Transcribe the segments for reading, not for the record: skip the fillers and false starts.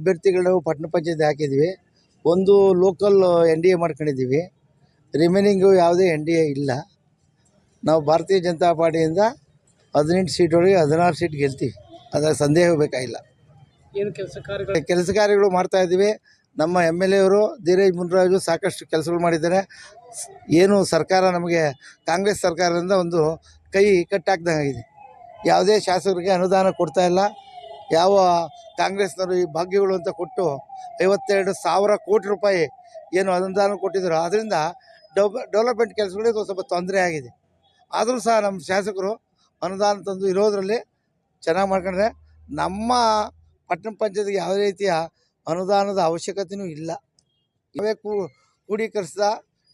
ಅಭ್ಯರ್ಥಿಗಳು ಪಟ್ಟಣ ಪಂಚಾಯತ್ ಹಾಕಿದ್ವಿ. ಒಂದು ಲೋಕಲ್ NDA ಮಾಡ್ಕೊಂಡಿದ್ದೀವಿ. ರಿಮೈನಿಂಗು ಯಾವುದೇ NDA ಇಲ್ಲ. ನಾವು ಭಾರತೀಯ ಜನತಾ ಪಾರ್ಟಿಯಿಂದ 18 ಸೀಟ್ ಒಳಗೆ 16 ಸೀಟ್ ಗೆಲ್ತೀವಿ. ಅದರ ಸಂದೇಹ ಬೇಕಾಗಿಲ್ಲ. ಏನು ಕೆಲಸ ಕಾರ್ಯಗಳು ಮಾಡ್ತಾ ಇದ್ದೀವಿ. ನಮ್ಮ MLA ಅವರು ಧೀರಜ್ ಮುನ್ರಾಜು ಸಾಕಷ್ಟು ಕೆಲಸಗಳು ಮಾಡಿದ್ದಾರೆ. ಏನು ಸರ್ಕಾರ ನಮಗೆ ಕಾಂಗ್ರೆಸ್ ಸರ್ಕಾರದಿಂದ ಒಂದು ಕೈ ಕಟ್ಟಾಕ್ದಂಗಾಗಿದೆ. ಯಾವುದೇ ಶಾಸಕರಿಗೆ ಅನುದಾನ ಕೊಡ್ತಾ ಇಲ್ಲ. ಯಾವ ಕಾಂಗ್ರೆಸ್ನವರು ಈ ಭಾಗ್ಯಗಳು ಅಂತ ಕೊಟ್ಟು 52,000 ಕೋಟಿ ರೂಪಾಯಿ ಏನು ಅನುದಾನ ಕೊಟ್ಟಿದ್ರು, ಅದರಿಂದ ಡೆವಲಪ್ಮೆಂಟ್ ಕೆಲಸಗಳಿಗೆ ಸ್ವಲ್ಪ ತೊಂದರೆ ಆಗಿದೆ. ಆದರೂ ಸಹ ನಮ್ಮ ಶಾಸಕರು ಅನುದಾನ ತಂದು ಇರೋದರಲ್ಲಿ ಚೆನ್ನಾಗಿ ಮಾಡ್ಕೊಂಡ್ರೆ ನಮ್ಮ ಪಟ್ಟಣ ಪಂಚಾಯತ್ಗೆ ಯಾವುದೇ ರೀತಿಯ ಅನುದಾನದ ಅವಶ್ಯಕತೆಯೂ ಇಲ್ಲ. ನಾವೇ ಕ್ರೋಢೀಕರಿಸಿದ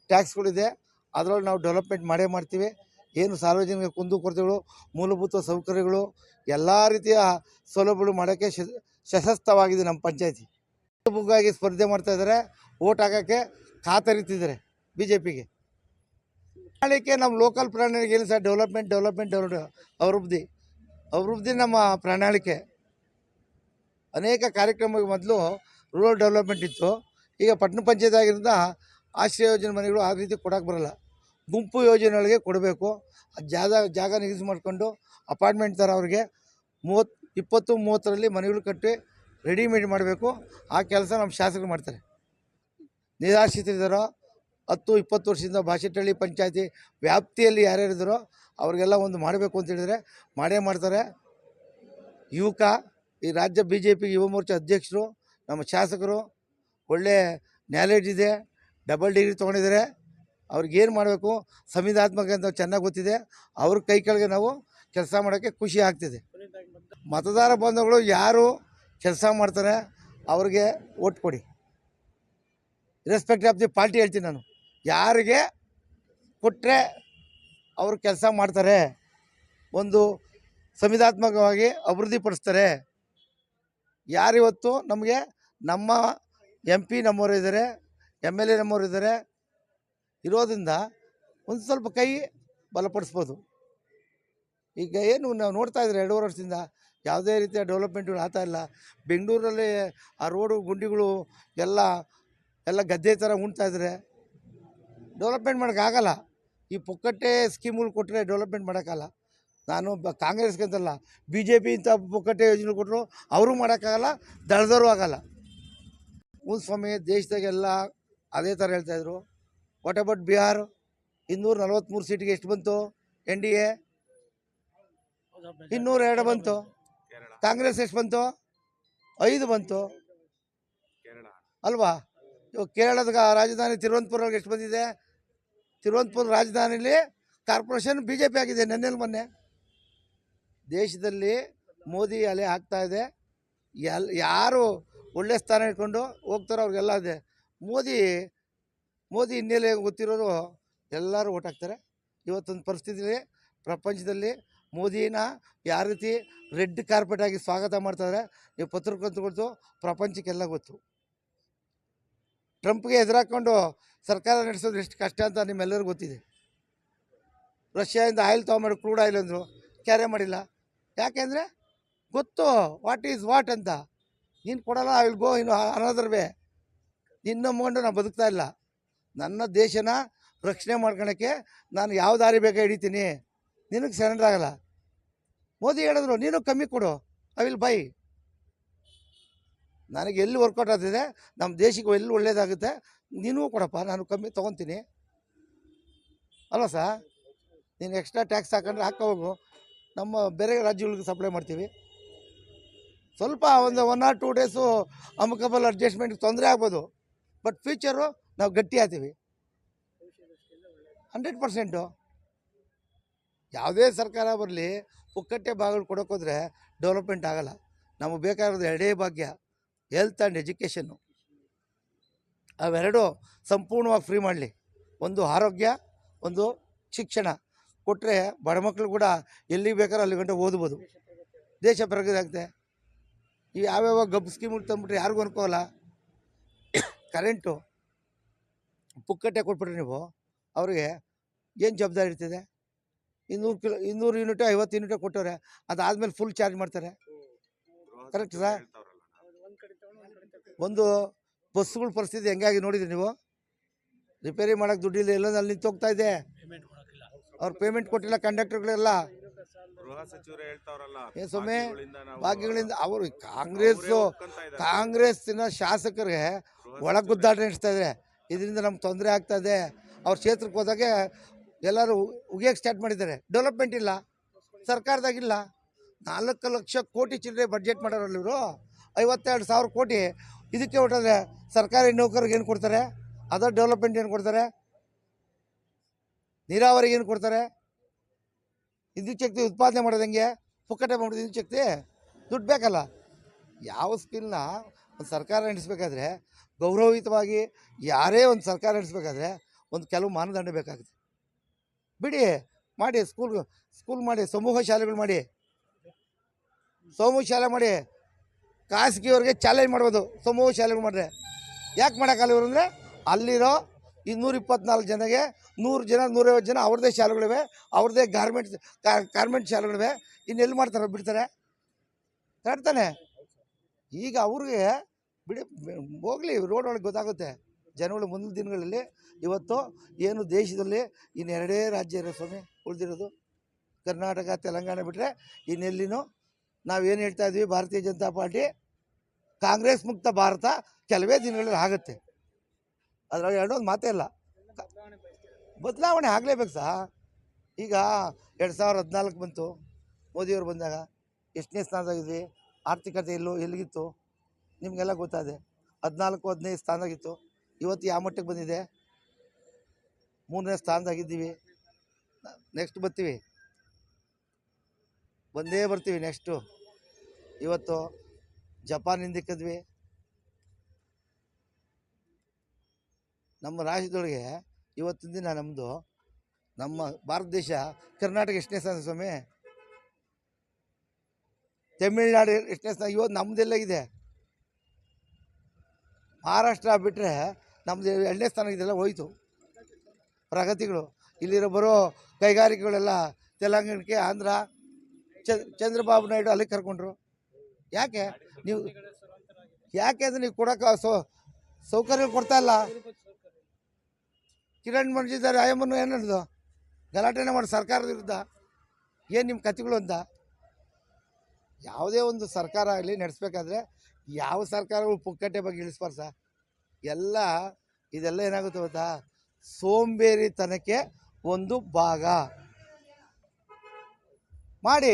ಟ್ಯಾಕ್ಸ್ಗಳಿದೆ, ಅದರೊಳಗೆ ನಾವು ಡೆವಲಪ್ಮೆಂಟ್ ಮಾಡೇ ಮಾಡ್ತೀವಿ. ಏನು ಸಾರ್ವಜನಿಕ ಕುಂದುಕೊರತೆಗಳು, ಮೂಲಭೂತ ಸೌಕರ್ಯಗಳು, ಎಲ್ಲ ರೀತಿಯ ಸೌಲಭ್ಯಗಳು ಮಾಡೋಕ್ಕೆ ಸಶಕ್ತವಾಗಿದೆ ನಮ್ಮ ಪಂಚಾಯತಿ. ಬುಗ್ಗಾಗಿ ಸ್ಪರ್ಧೆ ಮಾಡ್ತಾಯಿದ್ದಾರೆ, ಓಟ್ ಹಾಕೋಕ್ಕೆ ಕಾತರಿತಿದ್ದಾರೆ BJPಗೆ. ನಾಳೆಗೆ ನಮ್ಮ ಲೋಕಲ್ ಪ್ರಣಾಳಿಕೆ ಏನು ಸರ್, ಡೆವಲಪ್ಮೆಂಟ್ ಅಭಿವೃದ್ಧಿ ನಮ್ಮ ಪ್ರಣಾಳಿಕೆ. ಅನೇಕ ಕಾರ್ಯಕ್ರಮಕ್ಕೆ ಮೊದಲು ರೂರಲ್ ಡೆವಲಪ್ಮೆಂಟ್ ಇತ್ತು. ಈಗ ಪಟ್ಟಣ ಪಂಚಾಯತ್ ಆಗಿರೋದ್ರಿಂದ ಆಶ್ರಯ ಯೋಜನೆ ಮನೆಗಳು ಆ ರೀತಿ ಕೊಡೋಕ್ಕೆ ಬರೋಲ್ಲ. ಗುಂಪು ಯೋಜನೆಗಳಿಗೆ ಕೊಡಬೇಕು. ಜಾಗ ನಿಗದಿ ಮಾಡಿಕೊಂಡು ಅಪಾರ್ಟ್ಮೆಂಟ್ ಥರ ಅವ್ರಿಗೆ 20-30ರಲ್ಲಿ ಮನೆಗಳು ಕಟ್ಟಿ ರೆಡಿಮೇಡ್ ಮಾಡಬೇಕು. ಆ ಕೆಲಸ ನಮ್ಮ ಶಾಸಕರು ಮಾಡ್ತಾರೆ. ನಿರಾಶ್ರಿತರಿದ್ದಾರೋ 10-20 ವರ್ಷದಿಂದ ಬಾಶೆಟ್ಟಹಳ್ಳಿ ಪಂಚಾಯತಿ ವ್ಯಾಪ್ತಿಯಲ್ಲಿ ಯಾರ್ಯಾರಿದ್ದಾರೋ ಅವ್ರಿಗೆಲ್ಲ ಒಂದು ಮಾಡಬೇಕು ಅಂತ ಹೇಳಿದರೆ ಮಾಡೇ ಮಾಡ್ತಾರೆ. ಯುವಕ ಈ ರಾಜ್ಯ BJP ಯುವ ಮೋರ್ಚಾ ಅಧ್ಯಕ್ಷರು, ನಮ್ಮ ಶಾಸಕರು ಒಳ್ಳೆ ನಾಲೆಡ್ಜ್ ಇದೆ, ಡಬಲ್ ಡಿಗ್ರಿ ತೊಗೊಂಡಿದ್ದಾರೆ. ಅವ್ರಿಗೇನು ಮಾಡಬೇಕು ಸಂವಿಧಾನಾತ್ಮಕ ಅಂತ ಚೆನ್ನಾಗಿ ಗೊತ್ತಿದೆ. ಅವ್ರ ಕೈ ಕೆಳಗೆ ನಾವು ಕೆಲಸ ಮಾಡೋಕ್ಕೆ ಖುಷಿ ಆಗ್ತಿದೆ. ಮತದಾರ ಬಂಧುಗಳು ಯಾರು ಕೆಲಸ ಮಾಡ್ತಾರೆ ಅವ್ರಿಗೆ ಓಟ್ ಕೊಡಿ. ರೆಸ್ಪೆಕ್ಟ್ ಆಫ್ ದಿ ಪಾರ್ಟಿ ಹೇಳ್ತೀನಿ ನಾನು. ಯಾರಿಗೆ ಕೊಟ್ಟರೆ ಅವರು ಕೆಲಸ ಮಾಡ್ತಾರೆ, ಒಂದು ಸಂವಿಧಾನಾತ್ಮಕವಾಗಿ ಅಭಿವೃದ್ಧಿಪಡಿಸ್ತಾರೆ. ಯಾರಿವತ್ತು ನಮಗೆ ನಮ್ಮ MP ನಮ್ಮವರು ಇದ್ದಾರೆ, MLA ನಮ್ಮವರು ಇದ್ದಾರೆ, ಇರೋದ್ರಿಂದ ಒಂದು ಸ್ವಲ್ಪ ಕೈ ಬಲಪಡಿಸ್ಬೋದು. ಈಗ ಏನು ನಾವು ನೋಡ್ತಾ ಇದ್ದಾರೆ 2.5 ವರ್ಷದಿಂದ ಯಾವುದೇ ರೀತಿಯ ಡೆವಲಪ್ಮೆಂಟ್ಗಳು ಆಗ್ತಾ ಇಲ್ಲ. ಬೆಂಗಳೂರಲ್ಲಿ ಆ ರೋಡು ಗುಂಡಿಗಳು ಎಲ್ಲ ಗದ್ದೆ ಥರ ಉಣ್ತಾ ಇದ್ದಾರೆ. ಡೆವಲಪ್ಮೆಂಟ್ ಮಾಡೋಕ್ಕಾಗಲ್ಲ. ಈ ಪುಕ್ಕಟ್ಟೆ ಸ್ಕೀಮ್ಗಳು ಕೊಟ್ಟರೆ ಡೆವಲಪ್ಮೆಂಟ್ ಮಾಡೋಕ್ಕಾಗಲ್ಲ. ನಾನು ಕಾಂಗ್ರೆಸ್ಗೆ ಅಂತಲ್ಲ, BJP ಇಂಥ ಪುಕ್ಕಟ್ಟೆ ಯೋಜನೆ ಕೊಟ್ಟರು ಅವರು ಮಾಡೋಕ್ಕಾಗಲ್ಲ, ದಳದವರು ಆಗಲ್ಲ. ಸ್ವಾಮಿ ದೇಶದಾಗೆಲ್ಲ ಅದೇ ಥರ ಹೇಳ್ತಾಯಿದ್ರು. What about Bihar? 243 ಸೀಟಿಗೆ ಎಷ್ಟು ಬಂತು NDA? 202 ಬಂತು. ಕಾಂಗ್ರೆಸ್ ಎಷ್ಟು ಬಂತು? 5 ಬಂತು ಅಲ್ವಾ? ಕೇರಳದ ರಾಜಧಾನಿ ತಿರುವನಂತಪುರಕ್ಕೆ ಎಷ್ಟು ಬಂದಿದೆ? ತಿರುವನಂತಪುರ ರಾಜಧಾನಿಲಿ ಕಾರ್ಪೊರೇಷನ್ BJP ಆಗಿದೆ ಮೊನ್ನೆ. ದೇಶದಲ್ಲಿ ಮೋದಿ ಅಲೆ ಆಗ್ತಾ ಇದೆ. ಯಾರು ಒಳ್ಳೆ ಸ್ಥಾನ ಇಟ್ಕೊಂಡು ಹೋಗ್ತಾರೋ ಅವ್ರಿಗೆಲ್ಲ ಇದೆ. ಮೋದಿ ಹಿನ್ನೆಲೆ ಗೊತ್ತಿರೋರು ಎಲ್ಲರೂ ಓಟ್ ಹಾಕ್ತಾರೆ. ಇವತ್ತೊಂದು ಪರಿಸ್ಥಿತಿಯಲ್ಲಿ ಪ್ರಪಂಚದಲ್ಲಿ ಮೋದಿನ ಯಾವ ರೀತಿ ರೆಡ್ ಕಾರ್ಪೆಟ್ ಆಗಿ ಸ್ವಾಗತ ಮಾಡ್ತಾರೆ ನೀವು ಪತ್ರಕರ್ತರು ಪ್ರಪಂಚಕ್ಕೆಲ್ಲ ಗೊತ್ತು. ಟ್ರಂಪ್ಗೆ ಎದುರಾಕೊಂಡು ಸರ್ಕಾರ ನಡೆಸೋದು ಎಷ್ಟು ಕಷ್ಟ ಅಂತ ನಿಮ್ಮೆಲ್ಲರಿಗೂ ಗೊತ್ತಿದೆ. ರಷ್ಯಾದಿಂದ ಆಯಿಲ್ ತೊಗೊಂಡು ಕ್ರೂಡ್ ಆಯಿಲ್ ಅಂದರು, ಕ್ಯಾರೆ ಮಾಡಿಲ್ಲ. ಯಾಕೆಂದರೆ ಗೊತ್ತು ವಾಟ್ ಈಸ್ ವಾಟ್ ಅಂತ. ನೀನು ಕೊಡಲ್ಲ, ಐ ವಿಲ್ ಗೋ ಇನ್ನು ಅನದರ್ ವೇ. ನಿನ್ನ ನಂಬ್ಕೊಂಡು ನಾನು ಬದುಕ್ತಾ ಇಲ್ಲ. ನನ್ನ ದೇಶನ ರಕ್ಷಣೆ ಮಾಡ್ಕೊಳಕ್ಕೆ ನಾನು ಯಾವ ದಾರಿ ಬೇಕಾ ಹಿಡಿತೀನಿ, ನಿನಗೆ ಸರೆಂಡರ್ ಆಗಲ್ಲ. ಮೋದಿ ಹೇಳಿದ್ರು ನೀನು ಕಮ್ಮಿ ಕೊಡು, ಐ ವಿಲ್ ಬೈ. ನನಗೆ ಎಲ್ಲಿ ವರ್ಕೌಟ್ ಆಗ್ತಿದೆ, ನಮ್ಮ ದೇಶಕ್ಕೆ ಎಲ್ಲಿ ಒಳ್ಳೇದಾಗುತ್ತೆ, ನೀನು ಕೊಡಪ್ಪ, ನಾನು ಕಮ್ಮಿ ತೊಗೊತೀನಿ ಅಲ್ಲ ಸರ್. ನೀನು ಎಕ್ಸ್ಟ್ರಾ ಟ್ಯಾಕ್ಸ್ ಹಾಕೊಂಡ್ರೆ ಹೋಗು, ನಮ್ಮ ಬೇರೆ ರಾಜ್ಯಗಳಿಗೆ ಸಪ್ಲೈ ಮಾಡ್ತೀವಿ. ಸ್ವಲ್ಪ ಒಂದು 1 or 2 ಡೇಸು ಅಮಕಬಲ್ ಅಡ್ಜಸ್ಟ್ಮೆಂಟ್ಗೆ ತೊಂದರೆ ಆಗ್ಬೋದು. ಬಟ್ ಫ್ಯೂಚರು ನಾವು ಗಟ್ಟಿ ಆಗ್ತೀವಿ 100%. ಯಾವುದೇ ಸರ್ಕಾರ ಬರಲಿ ಪುಕ್ಕಟ್ಟೆ ಭಾಗಗಳು ಕೊಡೋಕ್ಕೋದ್ರೆ ಡೆವಲಪ್ಮೆಂಟ್ ಆಗೋಲ್ಲ. ನಮಗೆ ಬೇಕಾಗಿರೋದು 2 ಭಾಗ್ಯ, ಹೆಲ್ತ್ ಆ್ಯಂಡ್ ಎಜುಕೇಷನ್ನು. ಅವೆರಡು ಸಂಪೂರ್ಣವಾಗಿ ಫ್ರೀ ಮಾಡಲಿ. ಒಂದು ಆರೋಗ್ಯ, ಒಂದು ಶಿಕ್ಷಣ ಕೊಟ್ಟರೆ ಬಡ ಮಕ್ಕಳು ಕೂಡ ಎಲ್ಲಿಗೆ ಬೇಕಾದ್ರೂ ಅಲ್ಲಿ ಗಂಟೆ ಓದ್ಬೋದು, ದೇಶ ಪ್ರಗತಿ ಆಗುತ್ತೆ. ಈ ಯಾವ್ಯಾವ ಗಬ್ ಸ್ಕೀಮ್ಗಳು ತಂದುಬಿಟ್ರೆ ಯಾರಿಗೂ ಅನ್ಕೋಲ್ಲ. ಕರೆಂಟು ಪುಕ್ಕಟ್ಟೆ ಕೊಟ್ಬಿಟ್ರೆ ನೀವು ಅವ್ರಿಗೆ ಏನು ಜವಾಬ್ದಾರಿ ಇರ್ತದೆ? 200 ಯೂನಿಟು 50 ಯೂನಿಟು ಕೊಟ್ಟವ್ರೆ, ಅದಾದಮೇಲೆ ಫುಲ್ ಚಾರ್ಜ್ ಮಾಡ್ತಾರೆ. Correct sir? ಒಂದು ಬಸ್ಸುಗಳ ಪರಿಸ್ಥಿತಿ ಹೆಂಗಾಗಿ ನೋಡಿದ್ರಿ ನೀವು? ರಿಪೇರಿ ಮಾಡೋಕ್ಕೆ ದುಡ್ಡಿಲ್ಲ, ಎಲ್ಲ ಅಲ್ಲಿ ನಿಂತು ಹೋಗ್ತಾ ಇದೆ. ಅವ್ರು ಪೇಮೆಂಟ್ ಕೊಟ್ಟಿಲ್ಲ ಕಂಡಕ್ಟರ್ಗಳೆಲ್ಲ. ಗೃಹ ಸಚಿವರು ಹೇಳ್ತಾವ್ರಲ್ಲ, ಏನು ಸ್ವಾಮಿ, ಭಾಗ್ಯಗಳಿಂದ ನಾವು ಭಾಗ್ಯಗಳಿಂದ ಅವರು ಅವರೇ ಒಪ್ಕೊಂತಾ ಇದ್ದಾರೆ. ಕಾಂಗ್ರೆಸ್ಸಿನ ಶಾಸಕರಿಗೆ ಒಳಗೆ ಗುದ್ದಾಟ ನಡೆಸ್ತಾ ಇದ್ದಾರೆ. ಇದರಿಂದ ನಮ್ಗೆ ತೊಂದರೆ ಆಗ್ತಾ ಇದೆ. ಅವ್ರ ಕ್ಷೇತ್ರಕ್ಕೆ ಹೋದಾಗೆ ಎಲ್ಲರೂ ಉಗಿಯೋಕ್ಕೆ ಸ್ಟಾರ್ಟ್ ಮಾಡಿದ್ದಾರೆ. ಡೆವಲಪ್ಮೆಂಟ್ ಇಲ್ಲ, ಸರ್ಕಾರದಾಗಿಲ್ಲ. 4 ಲಕ್ಷ ಕೋಟಿ ಚಿಲ್ಲರೆ ಬಡ್ಜೆಟ್ ಮಾಡೋರಲ್ಲ ಇವರು. 52,000 ಕೋಟಿ ಇದಕ್ಕೆ ಹೊಟ್ಟರೆ ಸರ್ಕಾರಿ ನೌಕರಿಗೆ ಏನು ಕೊಡ್ತಾರೆ? ಅದರ್ ಡೆವಲಪ್ಮೆಂಟ್ ಏನು ಕೊಡ್ತಾರೆ? ನೀರಾವರಿಗೆ ಏನು ಕೊಡ್ತಾರೆ? ವಿದ್ಯುತ್ ಶಕ್ತಿ ಉತ್ಪಾದನೆ ಮಾಡೋದು ಹೆಂಗೆ? ಪುಕ್ಕಟೆ ಮಾಡೋದು ವಿದ್ಯುತ್ ಶಕ್ತಿ? ದುಡ್ಡು ಬೇಕಲ್ಲ. ಯಾವ ಸ್ಕಿಲ್ನ ಒಂದು ಸರ್ಕಾರ ನಡೆಸಬೇಕಾದ್ರೆ ಗೌರವಯುತವಾಗಿ ಯಾರೇ ಒಂದು ಸರ್ಕಾರ ನಡೆಸಬೇಕಾದ್ರೆ ಒಂದು ಕೆಲವು ಮಾನದಂಡ ಬೇಕಾಗುತ್ತೆ. ಬಿಡಿ, ಮಾಡಿ ಸ್ಕೂಲ್ ಮಾಡಿ, ಸಮೂಹ ಶಾಲೆಗಳು ಮಾಡಿ, ಸಮೂಹ ಶಾಲೆ ಮಾಡಿ. ಖಾಸಗಿಯವ್ರಿಗೆ ಚಾಲೆಂಜ್ ಮಾಡ್ಬೋದು ಸಮೂಹ ಶಾಲೆಗಳು ಮಾಡಿದ್ರೆ. ಯಾಕೆ ಮಾಡೋಕ್ಕಲ್ಲ ಇವರು ಅಂದರೆ ಅಲ್ಲಿರೋ 224 ಜನಗೆ 100 ಜನ 150 ಜನ ಅವ್ರದ್ದೇ ಶಾಲೆಗಳಿವೆ, ಅವ್ರದ್ದೇ ಗಾರ್ಮೆಂಟ್ ಶಾಲೆಗಳಿವೆ. ಇನ್ನೆಲ್ಲಿ ಮಾಡ್ತಾರೆ? ಬಿಡ್ತಾರೆ? ತಡ್ತಾನೆ. ಈಗ ಅವ್ರಿಗೆ ಬಿಡಿ, ಹೋಗಲಿ, ರೋಡ್ ಒಳಗೆ ಗೊತ್ತಾಗುತ್ತೆ ಜನಗಳು. ಮುಂದಿನ ದಿನಗಳಲ್ಲಿ ಇವತ್ತು ಏನು ದೇಶದಲ್ಲಿ ಇನ್ನು 2 ರಾಜ್ಯ ಇರೋ ಸ್ವಾಮಿ ಉಳಿದಿರೋದು, ಕರ್ನಾಟಕ ತೆಲಂಗಾಣ ಬಿಟ್ಟರೆ ಇನ್ನೆಲ್ಲಿನೂ ನಾವೇನು ಹೇಳ್ತಾ ಇದ್ವಿ, ಭಾರತೀಯ ಜನತಾ ಪಾರ್ಟಿ ಕಾಂಗ್ರೆಸ್ ಮುಕ್ತ ಭಾರತ ಕೆಲವೇ ದಿನಗಳಲ್ಲಿ ಆಗುತ್ತೆ. ಅದ್ರಾಗ ಎರಡೊಂದು ಮಾತೇ ಇಲ್ಲ. ಬದಲಾವಣೆ ಆಗಲೇಬೇಕು ಸಹ. ಈಗ 2014 ಬಂತು, ಮೋದಿಯವರು ಬಂದಾಗ ಎಷ್ಟನೇ ಸ್ಥಾನದಾಗಿದ್ವಿ? ಆರ್ಥಿಕತೆ ಎಲ್ಲಿಗಿತ್ತು ನಿಮಗೆಲ್ಲ ಗೊತ್ತಾದೆ. 14-15 ಸ್ಥಾನದಾಗಿತ್ತು. ಇವತ್ತು ಯಾವ ಮಟ್ಟಕ್ಕೆ ಬಂದಿದೆ? 3ನೇ ಸ್ಥಾನದಾಗಿದ್ದೀವಿ. ನೆಕ್ಸ್ಟ್ ಬರ್ತೀವಿ, ಬಂದೇ ಬರ್ತೀವಿ ನೆಕ್ಸ್ಟು. ಇವತ್ತು ಜಪಾನ್ ಹಿಂದಿಕ್ಕಿದ್ವಿ. ನಮ್ಮ ರಾಜ್ಯದೊಳಗೆ ಇವತ್ತಿನ ದಿನ ನಮ್ಮ ಭಾರತ ದೇಶ, ಕರ್ನಾಟಕ ಎಷ್ಟನೇ ಸ್ಥಾನ ಸ್ವಾಮಿ? ತಮಿಳ್ನಾಡು ಎಷ್ಟನೇ ಸ್ಥಾನ? ಇವತ್ತು ನಮ್ಮದೆಲ್ಲಾಗಿದೆ? ಮಹಾರಾಷ್ಟ್ರ ಬಿಟ್ಟರೆ ನಮ್ಮದು 2ನೇ ಸ್ಥಾನ ಇದೆಲ್ಲ ಹೋಯ್ತು ಪ್ರಗತಿಗಳು. ಇಲ್ಲಿರೋ ಬರೋ ಕೈಗಾರಿಕೆಗಳೆಲ್ಲ ತೆಲಂಗಾಣಕ್ಕೆ, ಆಂಧ್ರ, ಚಂದ್ರಬಾಬು ನಾಯ್ಡು ಅಲ್ಲಿಗೆ ಕರ್ಕೊಂಡ್ರು. ಯಾಕೆ ಅಂದರೆ ನೀವು ಕೊಡೋಕೆ ಸೌಕರ್ಯಗಳು ಕೊಡ್ತಾ ಇಲ್ಲ. ಕಿರಣ್ ಮಾಡಿದ್ದಾರೆ ಆಯಮ್ಮನ್ನು ಏನದು ಗಲಾಟೆನೇ ಮಾಡಿ ಸರ್ಕಾರದ ವಿರುದ್ಧ. ಏನು ನಿಮ್ಮ ಕಥೆಗಳು ಅಂತ? ಯಾವುದೇ ಒಂದು ಸರ್ಕಾರ ಆಗಲಿ ನಡೆಸ್ಬೇಕಾದ್ರೆ ಯಾವ ಸರ್ಕಾರಗಳು ಪುಕ್ಕಟ್ಟೆ ಬಗ್ಗೆ ಇಳಿಸ್ಬಾರ್ದು ಸರ್. ಇದೆಲ್ಲ ಏನಾಗುತ್ತೆ ಗೊತ್ತಾ? ಸೋಂಬೇರಿತನಕ್ಕೆ ಒಂದು ಭಾಗ ಮಾಡಿ.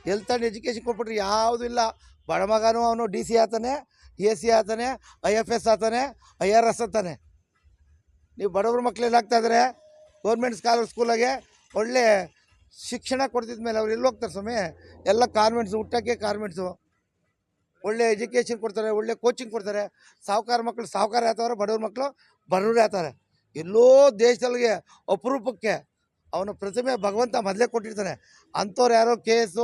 ಹೆಲ್ತ್ ಆ್ಯಂಡ್ ಎಜುಕೇಷನ್ ಕೊಟ್ಬಿಟ್ರೆ ಯಾವುದೂ ಇಲ್ಲ. ಬಡ ಮಗನೂ ಅವನು DC ಆತಾನೆ, AC ಆತಾನೆ, IFS ಆತಾನೆ, IRS ಆತಾನೆ. ನೀವು ಬಡವ್ರ ಮಕ್ಳು ಏನಾಗ್ತಾಯಿದ್ದಾರೆ? ಗೌರ್ಮೆಂಟ್ ಸ್ಕೂಲಾಗೆ ಒಳ್ಳೆ ಶಿಕ್ಷಣ ಕೊಡ್ತಿದ್ದ ಮೇಲೆ ಅವ್ರು ಎಲ್ಲಿ ಹೋಗ್ತಾರೆ ಸ್ವಾಮಿ? ಎಲ್ಲ ಕಾನ್ವೆಂಟ್ಸು, ಊಟಕ್ಕೆ ಕಾನ್ವೆಂಟ್ಸು. ಒಳ್ಳೆ ಎಜುಕೇಷನ್ ಕೊಡ್ತಾರೆ, ಒಳ್ಳೆ ಕೋಚಿಂಗ್ ಕೊಡ್ತಾರೆ. ಸಾಹುಕಾರ ಮಕ್ಕಳು ಸಾಹುಕಾರ ಆತವ್ರೆ, ಬಡವ್ರ ಮಕ್ಕಳು ಬಡವರೇ ಆತಾರೆ. ಎಲ್ಲೋ ದೇಶದಲ್ಲಿಗೆ ಅಪರೂಪಕ್ಕೆ ಅವನ ಪ್ರತಿಮೆ ಭಗವಂತ ಮೊದಲೇ ಕೊಟ್ಟಿರ್ತಾನೆ. ಅಂಥವ್ರು ಯಾರೋ KS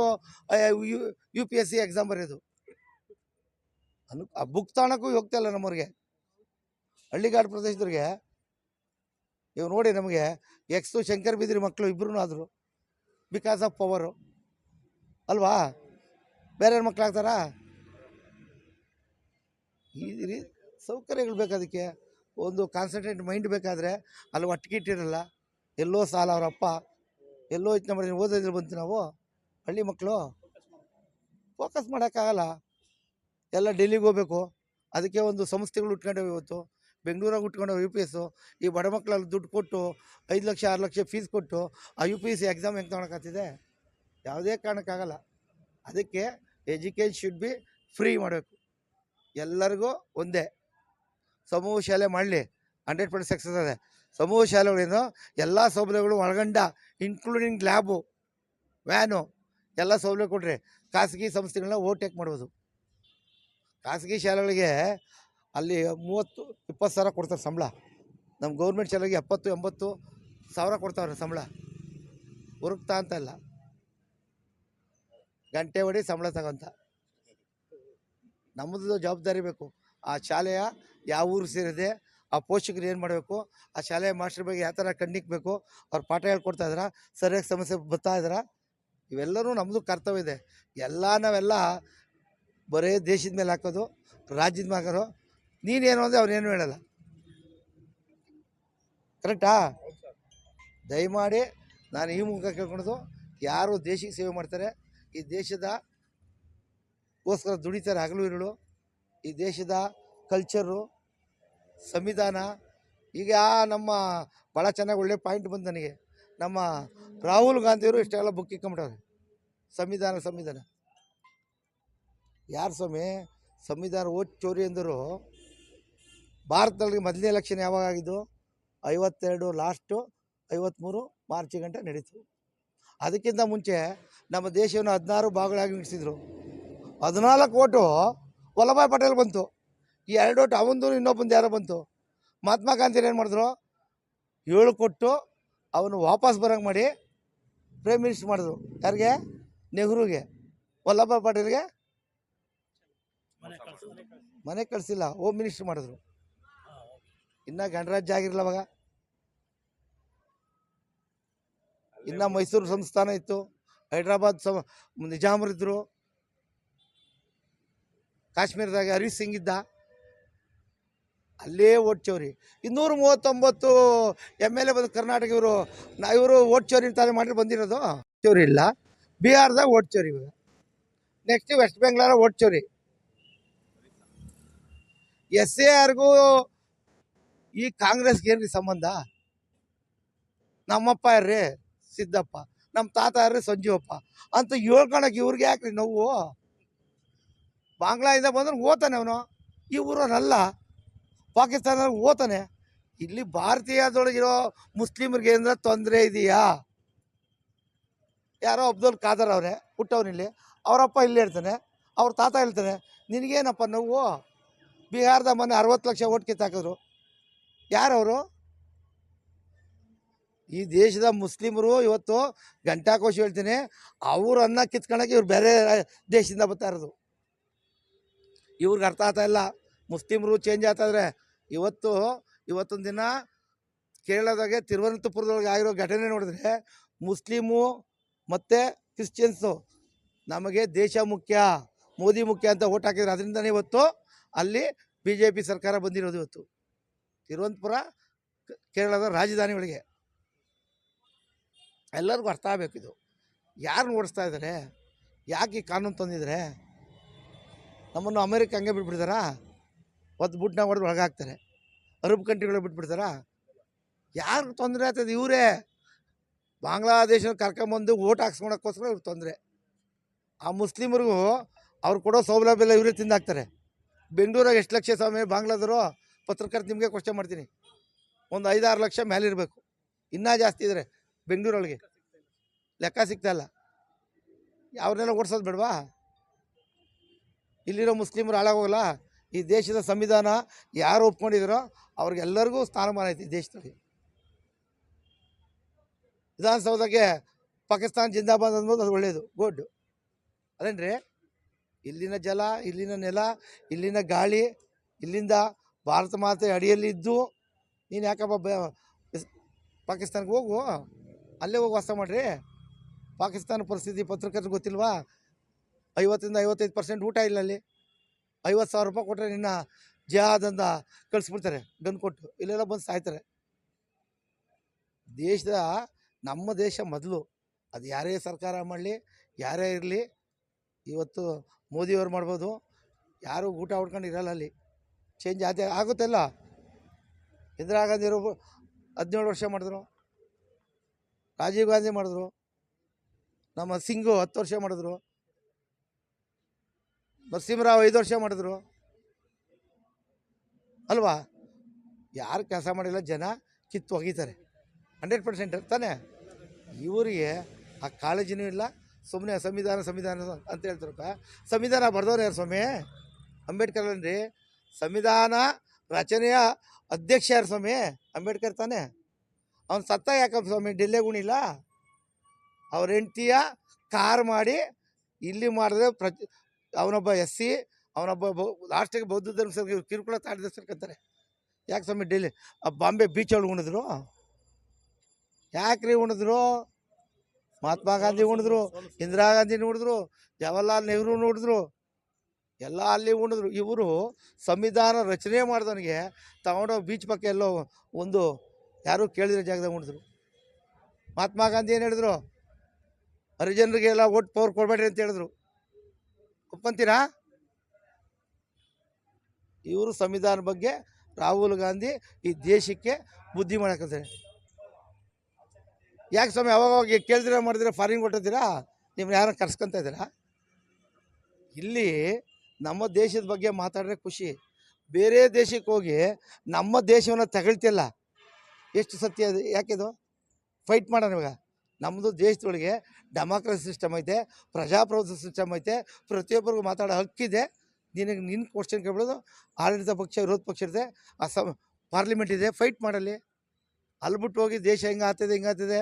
UPSC ಎಕ್ಸಾಮ್ ಬರೆಯೋದು ಆ ಬುಕ್ ತಾಣಕ್ಕೂ ಹೋಗ್ತಾ ಇಲ್ಲ ನಮ್ಮವ್ರಿಗೆ. ಹಳ್ಳಿಗಾಡು ಪ್ರದೇಶದವ್ರಿಗೆ ಇವು ನೋಡಿ, ನಮಗೆ ಶಂಕರ್ ಬಿದ್ರಿ ಮಕ್ಕಳು ಇಬ್ಬರೂ ಆದರು ಬಿಕಾಸ್ ಆಫ್ ಪವರು ಅಲ್ವಾ? ಬೇರೆ ಮಕ್ಳು ಆಗ್ತಾರಾ? ಈ ಸೌಕರ್ಯಗಳು ಬೇಕು. ಅದಕ್ಕೆ ಒಂದು ಕಾನ್ಸಂಟ್ರೇಟ್ ಮೈಂಡ್ ಬೇಕಾದರೆ ಅಲ್ಲಿ ಒಟ್ಟಿಗಿಟ್ಟಿರಲ್ಲ. ಎಲ್ಲೋ ಸಾಲ, ಅವರಪ್ಪ ಎಲ್ಲೋ ಯೋಚನೆ ಮಾಡಿದ್ರೆ ಓದೋದ್ರಲ್ಲಿ ಬಂತು. ನಾವು ಹಳ್ಳಿ ಮಕ್ಕಳು ಫೋಕಸ್ ಮಾಡೋಕ್ಕಾಗಲ್ಲ, ಎಲ್ಲ ಡೆಲ್ಲಿಗೆ ಹೋಗ್ಬೇಕು. ಅದಕ್ಕೆ ಒಂದು ಸಂಸ್ಥೆಗಳು ಉಟ್ಕೊಂಡವೆ. ಇವತ್ತು ಬೆಂಗಳೂರಾಗ ಉಟ್ಕೊಂಡವೆ UPS. ಈ ಬಡ ಮಕ್ಕಳಲ್ಲಿ ದುಡ್ಡು ಕೊಟ್ಟು 5 ಲಕ್ಷ 6 ಲಕ್ಷ ಫೀಸ್ ಕೊಟ್ಟು ಆ UPSC ಎಕ್ಸಾಮ್ ಹೆಂಗೆ ತೊಗೊಳಕ್ಕಾಗ್ತಿದೆ? ಯಾವುದೇ ಕಾರಣಕ್ಕಾಗಲ್ಲ. ಅದಕ್ಕೆ ಎಜುಕೇಷನ್ ಶುಡ್ ಬಿ ಫ್ರೀ ಮಾಡಬೇಕು. ಎಲ್ಲರಿಗೂ ಒಂದೇ ಸಮೂಹ ಶಾಲೆ ಮಾಡಲಿ. 100% ಸಕ್ಸಸ್ ಅದೇ. ಸಮೂಹ ಶಾಲೆಗಳೇನು ಎಲ್ಲ ಸೌಲಭ್ಯಗಳು ಒಳಗೊಂಡ, ಇನ್ಕ್ಲೂಡಿಂಗ್ ಲ್ಯಾಬು, ವ್ಯಾನು ಎಲ್ಲ ಸೌಲಭ್ಯ ಕೊಟ್ಟರೆ ಖಾಸಗಿ ಸಂಸ್ಥೆಗಳನ್ನ ಓವರ್ಟೇಕ್ ಮಾಡ್ಬೋದು. ಖಾಸಗಿ ಶಾಲೆಗಳಿಗೆ ಅಲ್ಲಿ 30-20 ಸಾವಿರ ಕೊಡ್ತಾರೆ ಸಂಬಳ. ನಮ್ಮ ಗೌರ್ಮೆಂಟ್ ಶಾಲೆಗೆ 70-80 ಸಾವಿರ ಕೊಡ್ತಾವ್ರೆ ಸಂಬಳ. ಹುರುಕ್ತಾ ಅಂತ ಇಲ್ಲ, ಗಂಟೆ ಹೊಡಿ ಸಂಬಳ ತಗೊಂತ. ನಮ್ಮದು ಜವಾಬ್ದಾರಿ ಬೇಕು. ಆ ಶಾಲೆಯ ಯಾವ ಊರು ಸೇರಿದೆ, ಆ ಪೋಷಕರು ಏನು ಮಾಡಬೇಕು, ಆ ಶಾಲೆಯ ಮಾಸ್ಟರ್ ಬಗ್ಗೆ ಯಾವ ಥರ ಕಣ್ಣಿಕ್ಬೇಕು, ಅವ್ರು ಪಾಠ ಹೇಳ್ಕೊಡ್ತಾ ಇದ್ದಾರಾ, ಸರಿಯಾಗಿ ಸಮಸ್ಯೆ ಬರ್ತಾ ಇದ್ದಾರಾ, ಇವೆಲ್ಲವೂ ನಮ್ಮದು ಕರ್ತವ್ಯ ಇದೆ. ನಾವೆಲ್ಲ ಬರೀ ದೇಶದ ಮೇಲೆ ಹಾಕೋದು, ರಾಜ್ಯದ ಮಗರು. ನೀನೇನು ಅಂದರೆ ಅವನೇನು ಹೇಳಲ್ಲ. ಕರೆಕ್ಟಾ? ದಯಮಾಡಿ ನಾನು ಈ ಮುಖ ಕೇಳ್ಕೊಳೋದು, ಯಾರು ದೇಶಕ್ಕೆ ಸೇವೆ ಮಾಡ್ತಾರೆ, ಈ ದೇಶದಗೋಸ್ಕರ ದುಡಿತಾರೆ ಹಗಲು ಇರುಳು, ಈ ದೇಶದ ಕಲ್ಚರು, ಸಂವಿಧಾನ. ಈಗ ನಮ್ಮ ಭಾಳ ಚೆನ್ನಾಗಿ ಒಳ್ಳೆ ಪಾಯಿಂಟ್ ಬಂತು ನನಗೆ. ನಮ್ಮ ರಾಹುಲ್ ಗಾಂಧಿಯವರು ಇಷ್ಟೆಲ್ಲ ಬುಕ್ ಇಕ್ಕೊಂಬಿಟ್ಟವ್ರೆ. ಸಂವಿಧಾನ ಯಾರು ಸ್ವಾಮಿ? ಸಂವಿಧಾನ ಓಟ್ ಚೋರಿ ಅಂದರು. ಭಾರತದಲ್ಲಿ ಮೊದಲನೇ ಎಲೆಕ್ಷನ್ ಯಾವಾಗ ಆಗಿದ್ದು? 52 ಲಾಸ್ಟು 53 ಮಾರ್ಚ್ ಗಂಟೆ ನಡೀತು. ಅದಕ್ಕಿಂತ ಮುಂಚೆ ನಮ್ಮ ದೇಶವನ್ನು 16 ಭಾಗಗಳಾಗಿ ನಡೆಸಿದರು. 14 ಓಟು ವಲ್ಲಭಾಯ್ ಪಟೇಲ್ ಬಂತು. ಈ 2 ಓಟು ಅವಂದು ಇನ್ನೊಬ್ಬಂದು ಯಾರೋ ಬಂತು. ಮಹಾತ್ಮ ಗಾಂಧಿ ಏನು ಮಾಡಿದ್ರು? 7 ಕೊಟ್ಟು ಅವನು ವಾಪಸ್ ಬರೋಂಗೆ ಮಾಡಿ ಪ್ರೈಮ್ ಮಿನಿಸ್ಟರ್ ಮಾಡಿದ್ರು. ಯಾರಿಗೆ? ನೆಹರೂಗೆ. ವಲ್ಲಭಾಯ್ ಪಟೇಲ್ಗೆ ಮನೆ ಕಳಿಸಿಲ್ಲ, ಹೋಮ್ ಮಿನಿಸ್ಟರ್ ಮಾಡಿದ್ರು. ಇನ್ನು ಗಣರಾಜ್ಯ ಆಗಿರಲಿಲ್ಲ ಅವಾಗ. ಇನ್ನು ಮೈಸೂರು ಸಂಸ್ಥಾನ ಇತ್ತು, ಹೈದ್ರಾಬಾದ್ ನಿಜಾಮರಿದ್ದರು, ಕಾಶ್ಮೀರದಾಗ ಹರಿ ಸಿಂಗ್ ಇದ್ದ. ಅಲ್ಲೇ ಓಟ್ ಚೋರಿ. 239 MLA ಬಂದು ಕರ್ನಾಟಕ. ಇವರು ಓಟ್ ಚೋರಿ ಅಂತಾನೆ ಮಾಡಿ ಬಂದಿರೋದು. ಚೋರಿ ಇಲ್ಲ. ಬಿಹಾರದಾಗ ಓಟ್ ಚೋರಿ. ಇವಾಗ ನೆಕ್ಸ್ಟ್ ವೆಸ್ಟ್ ಬೆಂಗಾಲ ಓಟ್ ಚೋರಿ. SARಗೂ ಈ ಕಾಂಗ್ರೆಸ್ಗೆ ಏನ್ರಿ ಸಂಬಂಧ? ನಮ್ಮಪ್ಪ ಯಾರ್ರಿ? ಸಿದ್ದಪ್ಪ. ನಮ್ಮ ತಾತ ಯಾರ್ರಿ? ಸಂಜೀವಪ್ಪ ಅಂತ ಹೇಳ್ಕೊಳಕ್ಕೆ ಇವ್ರಿಗೆ ಯಾಕ್ರಿ ನೋವು? ಬಾಂಗ್ಲಾದಿಂದ ಬಂದ್ರೆ ಓದ್ತಾನೆ ಅವನು. ಈ ಊರವನಲ್ಲ, ಪಾಕಿಸ್ತಾನದಾಗ ಓದ್ತಾನೆ. ಇಲ್ಲಿ ಭಾರತೀಯದೊಳಗಿರೋ ಮುಸ್ಲಿಮ್ರಿಗೆ ಏನಾರ ತೊಂದರೆ ಇದೆಯಾ? ಯಾರೋ ಅಬ್ದುಲ್ ಖಾದರ್ ಅವರೇ ಹುಟ್ಟವನಿಲ್ಲಿ, ಅವರಪ್ಪ ಇಲ್ಲಿ ಹೇಳ್ತಾನೆ, ಅವ್ರ ತಾತ ಹೇಳ್ತಾನೆ. ನಿನಗೇನಪ್ಪ ನೋವು? ಬಿಹಾರದ ಮೊನ್ನೆ 60 ಲಕ್ಷ ಓಟ್ ಕಿತ್ತಾಕಿದ್ರು. ಯಾರವರು? ಈ ದೇಶದ ಮುಸ್ಲಿಮರು ಇವತ್ತು ಗಂಟಾಕೋಶ ಹೇಳ್ತೀನಿ, ಅವರನ್ನ ಕಿತ್ಕೊಳಕ್ಕೆ ಇವ್ರು ಬೇರೆ ದೇಶದಿಂದ ಬರ್ತಾ ಇರೋದು. ಇವ್ರಿಗೆ ಅರ್ಥ ಆಗ್ತಾ ಇಲ್ಲ. ಮುಸ್ಲಿಮರು ಚೇಂಜ್ ಆಗ್ತಾಯಿದ್ರೆ ಇವತ್ತೊಂದು ದಿನ ಕೇರಳದಾಗೆ ತಿರುವನಂತಪುರದೊಳಗೆ ಆಗಿರೋ ಘಟನೆ ನೋಡಿದ್ರೆ, ಮುಸ್ಲಿಮು ಮತ್ತು ಕ್ರಿಶ್ಚಿಯನ್ಸು ನಮಗೆ ದೇಶ ಮುಖ್ಯ, ಮೋದಿ ಮುಖ್ಯ ಅಂತ ಓಟ್ ಹಾಕಿದ್ರು. ಅದರಿಂದನೇ ಇವತ್ತು ಅಲ್ಲಿ BJP ಸರ್ಕಾರ ಬಂದಿರೋದು. ಇವತ್ತು ತಿರುವನಂತಪುರ ಕೇರಳದ ರಾಜಧಾನಿ ಒಳಗೆ. ಎಲ್ಲರಿಗೂ ಅರ್ಥ ಆಗಬೇಕು ಇದು. ಯಾರು ಓಡಿಸ್ತಾ ಇದ್ದಾರೆ? ಯಾಕೆ ಈ ಕಾನೂನು ತಂದಿದ್ದಾರೆ? ನಮ್ಮನ್ನು ಅಮೇರಿಕ ಹಂಗೆ ಬಿಟ್ಬಿಡ್ತಾರಾ? ಒದ್ದು ಬುಟ್ನ ಹೊಡೆದು ಒಳಗಾಗ್ತಾರೆ. ಅರಬ್ ಕಂಟ್ರಿಗಳಿಗೆ ಬಿಟ್ಬಿಡ್ತಾರಾ? ಯಾರು ತೊಂದರೆ ಆಗ್ತದೆ? ಇವರೇ ಬಾಂಗ್ಲಾದೇಶ ಕರ್ಕೊಂಬಂದು ಓಟ್ ಹಾಕ್ಸ್ಕೊಳಕ್ಕೋಸ್ಕರ ಇವ್ರು ತೊಂದರೆ. ಆ ಮುಸ್ಲಿಮರಿಗೂ ಅವ್ರು ಕೊಡೋ ಸೌಲಭ್ಯ ಎಲ್ಲ ಇವರೇ ತಿಂದಾಕ್ತಾರೆ. ಬೆಂಗಳೂರಾಗ ಎಷ್ಟು ಲಕ್ಷ ಸ್ವಾಮಿ ಬಾಂಗ್ಲಾದವರು? ಪತ್ರಕರ್ತ ನಿಮಗೆ ಕ್ವಶನ್ ಮಾಡ್ತೀನಿ. ಒಂದು 5-6 ಲಕ್ಷ ಮೇಲೆ ಇರಬೇಕು. ಇನ್ನೂ ಜಾಸ್ತಿ ಇದ್ದಾರೆ ಬೆಂಗಳೂರೊಳಗೆ. ಲೆಕ್ಕ ಸಿಗ್ತಾಯಿಲ್ಲ. ಅವ್ರನ್ನೆಲ್ಲ ಓಡಿಸೋದು ಬೇಡವಾ? ಇಲ್ಲಿರೋ ಮುಸ್ಲಿಮರು ಹಾಳಾಗೋಗಲ್ಲ? ಈ ದೇಶದ ಸಂವಿಧಾನ ಯಾರು ಒಪ್ಕೊಂಡಿದ್ದಾರೋ ಅವ್ರಿಗೆಲ್ಲರಿಗೂ ಸ್ಥಾನಮಾನ ಐತಿ ಈ ದೇಶದಲ್ಲಿ. ವಿಧಾನಸೌಧಕ್ಕೆ ಪಾಕಿಸ್ತಾನ ಜಿಂದಾಬಾದ್ ಅಂದ್ಬೋದು, ಅದು ಒಳ್ಳೆಯದು, ಗುಡ್. ಅದೇನ್ರಿ? ಇಲ್ಲಿನ ಜಲ, ಇಲ್ಲಿನ ನೆಲ, ಇಲ್ಲಿನ ಗಾಳಿ, ಇಲ್ಲಿಂದ ಭಾರತ ಮಾತೆ ಅಡಿಯಲ್ಲಿ ಇದ್ದು ನೀನು ಯಾಕಪ್ಪ ಪಾಕಿಸ್ತಾನಕ್ಕೆ ಹೋಗು, ಅಲ್ಲೇ ಹೋಗಿ ವಾಸ ಮಾಡಿರಿ. ಪಾಕಿಸ್ತಾನ ಪರಿಸ್ಥಿತಿ ಪತ್ರಕರ್ತರು ಗೊತ್ತಿಲ್ವಾ? 50-55% ಊಟ ಇಲ್ಲ ಅಲ್ಲಿ. 50,000 ರೂಪಾಯಿ ಕೊಟ್ಟರೆ ನಿನ್ನ ಜಿಹಾದ್ ಅಂತ ಕಳಿಸ್ಬಿಡ್ತಾರೆ, ಗನ್ ಕೊಟ್ಟು. ಇಲ್ಲೆಲ್ಲ ಬಂದು ಸಾಯ್ತಾರೆ. ನಮ್ಮ ದೇಶ ಮೊದಲು. ಅದು ಯಾರೇ ಸರ್ಕಾರ ಮಾಡಲಿ, ಯಾರೇ ಇರಲಿ, ಇವತ್ತು ಮೋದಿಯವ್ರು ಮಾಡ್ಬೋದು, ಯಾರೂ ಊಟ ಹೊಡ್ಕೊಂಡು ಇರಲ್ಲ ಅಲ್ಲಿ. ಚೇಂಜ್ ಆಗುತ್ತಲ್ಲ. ಇಂದಿರಾ ಗಾಂಧಿಯವರು 17 ವರ್ಷ ಮಾಡಿದ್ರು, ರಾಜೀವ್ ಗಾಂಧಿ ಮಾಡಿದ್ರು, ನಮ್ಮ ಸಿಂಗು 10 ವರ್ಷ ಮಾಡಿದ್ರು, ನರಸಿಂಹರಾವ್ 5 ವರ್ಷ ಮಾಡಿದ್ರು ಅಲ್ವಾ? ಯಾರು ಕೆಲಸ ಮಾಡಿಲ್ಲ, ಜನ ಕಿತ್ತು ಒಗಿತಾರೆ 100% ತಾನೇ. ಇವರಿಗೆ ಆ ಕಾಳಜಿನೂ ಇಲ್ಲ. ಸುಮ್ಮನೆ ಸಂವಿಧಾನ ಅಂತ ಹೇಳ್ತಾರಪ್ಪ. ಸಂವಿಧಾನ ಬರೆದವ್ರು ಯಾರು ಸ್ವಾಮಿ? ಅಂಬೇಡ್ಕರ್ ಅಲ್ರಿ. ಸಂವಿಧಾನ ರಚನೆಯ ಅಧ್ಯಕ್ಷ ಯಾರು ಸ್ವಾಮಿ? ಅಂಬೇಡ್ಕರ್ ತಾನೇ. ಅವ್ನು ಸತ್ತ ಯಾಕಪ್ಪ ಸ್ವಾಮಿ? ಡೆಲ್ಲಿಗೆ ಉಣಿಲ್ಲ. ಅವ್ರ ಹೆಂಡ್ತಿಯ ಕಾರ್ ಮಾಡಿ ಇಲ್ಲಿ ಮಾಡಿದ್ರೆ ಅವನೊಬ್ಬ SC, ಅವನೊಬ್ಬ ಲಾಸ್ಟಿಗೆ ಬೌದ್ಧ ಧರ್ಮ ಕಿರುಕುಳ ತಾಡಿದ ಸರ್ಕಂತಾರೆ. ಯಾಕೆ ಸ್ವಾಮಿ ಡೆಲ್ಲಿ ಬಾಂಬೆ ಬೀಚ್ ಒಳಗೆ ಉಣಿದ್ರು? ಯಾಕ್ರಿ ಉಣಿದ್ರು? ಮಹಾತ್ಮ ಗಾಂಧಿ ಉಣಿದ್ರು, ಇಂದಿರಾ ಗಾಂಧಿ ನೋಡಿದ್ರು, ಜವಾಹರ್ಲಾಲ್ ನೆಹರು ನೋಡಿದ್ರು. ಎಲ್ಲ ಅಲ್ಲಿ ಉಣಿದ್ರು. ಇವರು ಸಂವಿಧಾನ ರಚನೆ ಮಾಡಿದವನಿಗೆ ತಗೊಂಡೋಗಿ ಬೀಚ್ ಪಕ್ಕ ಎಲ್ಲೋ ಒಂದು ಯಾರೂ ಕೇಳಿರೋ ಜಾಗದಾಗ ಉಣಿದ್ರು. ಮಹಾತ್ಮ ಗಾಂಧಿ ಏನು ಹೇಳಿದ್ರು? ಹರಿಜನರಿಗೆಲ್ಲ ಓಟ್ ಪವರ್ ಕೊಡಬೇಡ್ರಿ ಅಂತ ಹೇಳಿದ್ರು. ಒಪ್ಕೊಂತೀರಾ? ಇವರು ಸಂವಿಧಾನ ಬಗ್ಗೆ ರಾಹುಲ್ ಗಾಂಧಿ ಈ ದೇಶಕ್ಕೆ ಬುದ್ಧಿ ಮಾಡಕತ್ತಾರೆ. ಯಾಕೆ ಸ್ವಾಮಿ ಅವಾಗ ಕೇಳಿದ್ರೆ ಮಾಡಿದ್ರೆ ಫಾರಿನ್ ಕೊಟ್ಟಿದ್ದೀರಾ? ನಿಮ್ಗೆ ಯಾರನ್ನ ಕರ್ಸ್ಕೊತಾ ಇದ್ದೀರಾ? ಇಲ್ಲಿ ನಮ್ಮ ದೇಶದ ಬಗ್ಗೆ ಮಾತಾಡಿದ್ರೆ ಖುಷಿ. ಬೇರೆ ದೇಶಕ್ಕೆ ಹೋಗಿ ನಮ್ಮ ದೇಶವನ್ನು ತಗೊಳ್ತಿಲ್ಲ. ಎಷ್ಟು ಸತ್ಯ ಅದು? ಯಾಕಿದು ಫೈಟ್ ಮಾಡೋಣ ಇವಾಗ. ನಮ್ಮದು ದೇಶದೊಳಗೆ ಡೆಮಾಕ್ರಸಿ ಸಿಸ್ಟಮ್ ಐತೆ, ಪ್ರಜಾಪ್ರಭುತ್ವ ಸಿಸ್ಟಮ್ ಐತೆ, ಪ್ರತಿಯೊಬ್ಬರಿಗೂ ಮಾತಾಡೋ ಹಕ್ಕಿದೆ. ನಿನ್ನ ಕ್ವಶನ್ ಕೇಳ್ಬಿಡೋದು. ಆಡಳಿತ ಪಕ್ಷ ವಿರೋಧ ಪಕ್ಷ ಇರುತ್ತೆ, ಪಾರ್ಲಿಮೆಂಟ್ ಇದೆ, ಫೈಟ್ ಮಾಡಲಿ. ಅಲ್ಲಿ ಬಿಟ್ಟು ಹೋಗಿ ದೇಶ ಹಿಂಗಾಗ್ತದೆ.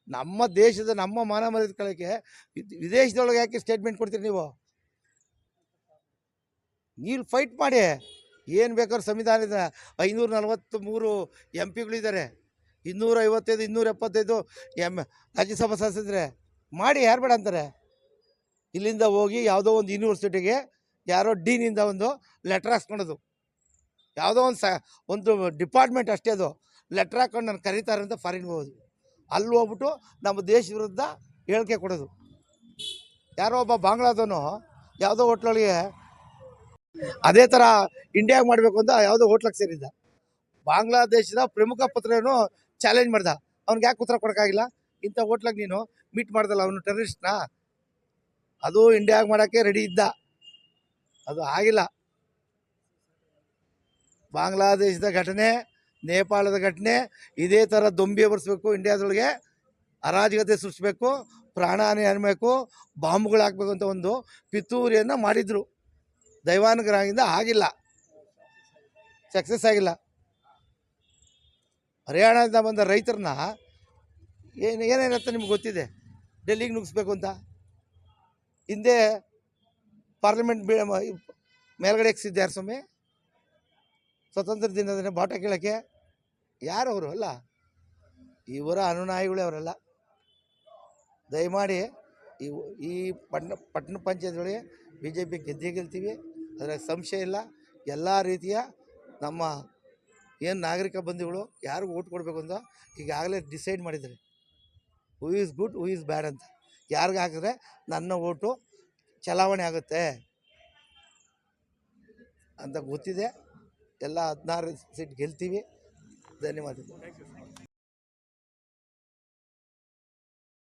ನಮ್ಮ ದೇಶದ ನಮ್ಮ ಮಾನ ಮರ್ಯಾದೆ ಕಳಕ್ಕೆ ವಿದೇಶದೊಳಗೆ ಯಾಕೆ ಸ್ಟೇಟ್ಮೆಂಟ್ ಕೊಡ್ತೀರಿ ನೀವು? ನೀವು ಫೈಟ್ ಮಾಡಿ. ಏನು ಬೇಕಾದ್ರೂ ಸಂವಿಧಾನ ಇದೆ. 543 MP ಗಳಿದ್ದಾರೆ, 255 275 ರಾಜ್ಯಸಭಾ ಸದಸ್ಯರಿದ್ದಾರೆ. ಮಾಡಿ, ಯಾರು ಬೇಡ ಅಂತಾರೆ? ಇಲ್ಲಿಂದ ಹೋಗಿ ಯಾವುದೋ ಒಂದು ಯೂನಿವರ್ಸಿಟಿಗೆ ಯಾರೋ ಡೀನಿಂದ ಒಂದು ಲೆಟ್ರ್ ಹಾಕ್ಸ್ಕೊಳೋದು, ಯಾವುದೋ ಒಂದು ಡಿಪಾರ್ಟ್ಮೆಂಟ್ ಅಷ್ಟೇ, ಅದು ಲೆಟ್ರ್ ಹಾಕ್ಕೊಂಡು ನಾನು ಕರೀತಾರೆ ಅಂತ ಫಾರಿನ್ಗೆ ಹೋಗೋದು. ಅಲ್ಲಿ ಹೋಗ್ಬಿಟ್ಟು ನಮ್ಮ ದೇಶ ವಿರುದ್ಧ ಹೇಳಿಕೆ ಕೊಡೋದು. ಯಾರೋ ಒಬ್ಬ ಬಾಂಗ್ಲಾದವನು ಯಾವುದೋ ಹೋಟ್ಲೊಳಗೆ ಅದೇ ಥರ ಇಂಡಿಯಾಗೆ ಮಾಡಬೇಕು ಅಂತ ಯಾವುದೋ ಹೋಟ್ಲಿಗೆ ಸೇರಿದ್ದ. ಬಾಂಗ್ಲಾದೇಶದ ಪ್ರಮುಖ ಪತ್ರನೂ ಚಾಲೆಂಜ್ ಮಾಡ್ದ. ಅವ್ನಿಗೆ ಯಾಕೆ ಉತ್ತರ ಕೊಡೋಕ್ಕಾಗಿಲ್ಲ? ಇಂಥ ಹೋಟ್ಲಾಗ ನೀನು ಮೀಟ್ ಮಾಡ್ದಲ್ಲ, ಅವನು ಟೆರರಿಸ್ಟ್ನಾ? ಅದು ಇಂಡಿಯಾಗೆ ಮಾಡೋಕ್ಕೆ ರೆಡಿ ಇದ್ದ, ಅದು ಆಗಿಲ್ಲ. ಬಾಂಗ್ಲಾದೇಶದ ಘಟನೆ, ನೇಪಾಳದ ಘಟನೆ ಇದೇ ಥರ ದೊಂಬಿ ಬರ್ಸ್ಬೇಕು, ಇಂಡಿಯಾದೊಳಗೆ ಅರಾಜಕತೆ ಸೃಷ್ಟಿಸಬೇಕು, ಪ್ರಾಣಹಾನಿ ಅನ್ಬೇಕು, ಬಾಂಬ್ಗಳು ಹಾಕ್ಬೇಕು ಅಂತ ಒಂದು ಪಿತೂರಿಯನ್ನು ಮಾಡಿದರು. ದೈವಾನುಗ್ರಹದಿಂದ ಆಗಿಲ್ಲ, ಸಕ್ಸಸ್ ಆಗಿಲ್ಲ. ಹರಿಯಾಣದಿಂದ ಬಂದ ರೈತರನ್ನ ಏನೇನಂತ ನಿಮ್ಗೆ ಗೊತ್ತಿದೆ, ಡೆಲ್ಲಿಗೆ ನುಗ್ಗಿಸ್ಬೇಕು ಅಂತ. ಹಿಂದೆ ಪಾರ್ಲಿಮೆಂಟ್ ಮೇಲ್ಗಡೆ ಎಕ್ಸಿದ್ದು ಯಾರು ಸ್ವಾಮಿ? ಸ್ವತಂತ್ರ ದಿನದ ಬಾಟ ಕೇಳೋಕ್ಕೆ ಯಾರು ಅವರು? ಅಲ್ಲ, ಇವರ ಅನುನಾಯಿಗಳೇ ಅವರೆಲ್ಲ. ದಯಮಾಡಿ ಈ ಪಟ್ಟಣ ಪಂಚಾಯತ್ಗಳಿಗೆ BJP ಗೆದ್ದೇ ಗೆಲ್ತೀವಿ, ಅದರ ಸಂಶಯ ಇಲ್ಲ. ಎಲ್ಲ ರೀತಿಯ ನಮ್ಮ ಏನು ನಾಗರಿಕ ಬಂಧುಗಳು ಯಾರಿಗೂ ಓಟ್ ಕೊಡಬೇಕು ಅಂತ ಈಗಾಗಲೇ ಡಿಸೈಡ್ ಮಾಡಿದ್ದಾರೆ. Who is good, who is bad ಅಂತ. ಯಾರಿಗೆ ಹಾಕಿದ್ರೆ ನನ್ನ ಓಟು ಚಲಾವಣೆ ಆಗುತ್ತೆ ಅಂತ ಗೊತ್ತಿದೆ. ಎಲ್ಲ 16 ಸೀಟ್ ಗೆಲ್ತೀವಿ. ಧನ್ಯವಾದಗಳು.